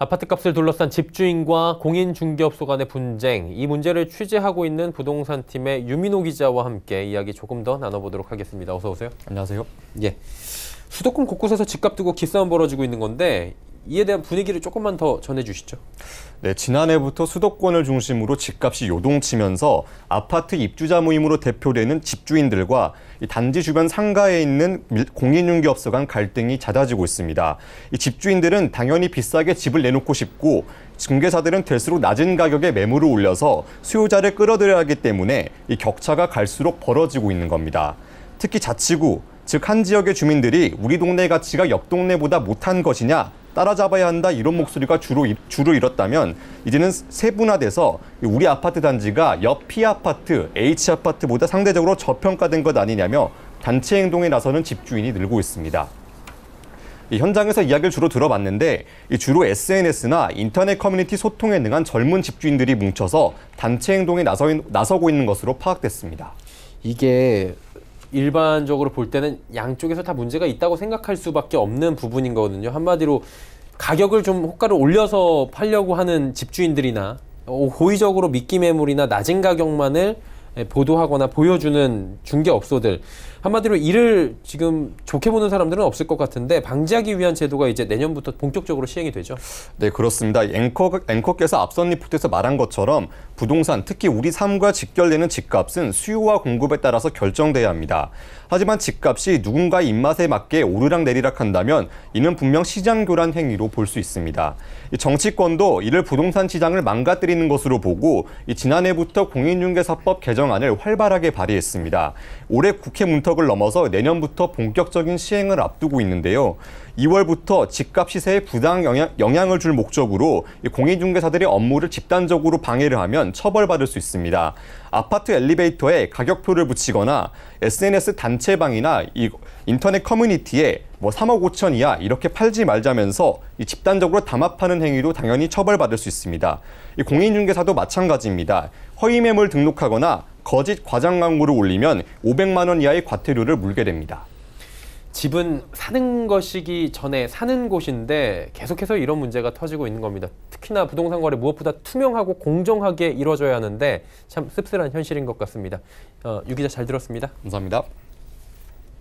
아파트값을 둘러싼 집주인과 공인중개업소 간의 분쟁, 이 문제를 취재하고 있는 부동산팀의 유민호 기자와 함께 이야기 조금 더 나눠보도록 하겠습니다. 어서 오세요. 안녕하세요. 예, 수도권 곳곳에서 집값 두고 기싸움 벌어지고 있는 건데 이에 대한 분위기를 조금만 더 전해주시죠. 네, 지난해부터 수도권을 중심으로 집값이 요동치면서 아파트 입주자 모임으로 대표되는 집주인들과 이 단지 주변 상가에 있는 공인중개업소 간 갈등이 잦아지고 있습니다. 이 집주인들은 당연히 비싸게 집을 내놓고 싶고 중개사들은 될수록 낮은 가격에 매물을 올려서 수요자를 끌어들여야 하기 때문에 이 격차가 갈수록 벌어지고 있는 겁니다. 특히 자치구, 즉 한 지역의 주민들이 우리 동네 가치가 옆 동네보다 못한 것이냐 따라잡아야 한다 이런 목소리가 주로 일었다면 이제는 세분화돼서 우리 아파트 단지가 옆 P아파트, H아파트보다 상대적으로 저평가된 것 아니냐며 단체 행동에 나서는 집주인이 늘고 있습니다. 이 현장에서 이야기를 주로 들어봤는데 주로 SNS나 인터넷 커뮤니티 소통에 능한 젊은 집주인들이 뭉쳐서 단체 행동에 나서고 있는 것으로 파악됐습니다. 이게 일반적으로 볼 때는 양쪽에서 다 문제가 있다고 생각할 수밖에 없는 부분인 거거든요. 한마디로 가격을 좀 호가를 올려서 팔려고 하는 집주인들이나 고의적으로 미끼 매물이나 낮은 가격만을 보도하거나 보여주는 중개업소들, 한마디로 이를 지금 좋게 보는 사람들은 없을 것 같은데 방지하기 위한 제도가 이제 내년부터 본격적으로 시행이 되죠. 네, 그렇습니다. 앵커께서 앞선 리포트에서 말한 것처럼 부동산, 특히 우리 삶과 직결되는 집값은 수요와 공급에 따라서 결정돼야 합니다. 하지만 집값이 누군가의 입맛에 맞게 오르락내리락 한다면 이는 분명 시장 교란 행위로 볼 수 있습니다. 정치권도 이를 부동산 시장을 망가뜨리는 것으로 보고 지난해부터 공인중개사법 개정안을 활발하게 발의했습니다. 올해 국회 문턱을 넘어서 내년부터 본격적인 시행을 앞두고 있는데요. 2월부터 집값 시세에 부당 영향을 줄 목적으로 공인중개사들의 업무를 집단적으로 방해를 하면 처벌받을 수 있습니다. 아파트 엘리베이터에 가격표를 붙이거나 SNS 단체방이나 인터넷 커뮤니티에 3억 5천 이하 이렇게 팔지 말자면서 집단적으로 담합하는 행위도 당연히 처벌받을 수 있습니다. 공인중개사도 마찬가지입니다. 허위 매물 등록하거나 거짓 과장 광고를 올리면 500만 원 이하의 과태료를 물게 됩니다. 집은 사는 것이기 전에 사는 곳인데 계속해서 이런 문제가 터지고 있는 겁니다. 특히나 부동산 거래 무엇보다 투명하고 공정하게 이루어져야 하는데 참 씁쓸한 현실인 것 같습니다. 유 기자 잘 들었습니다. 감사합니다.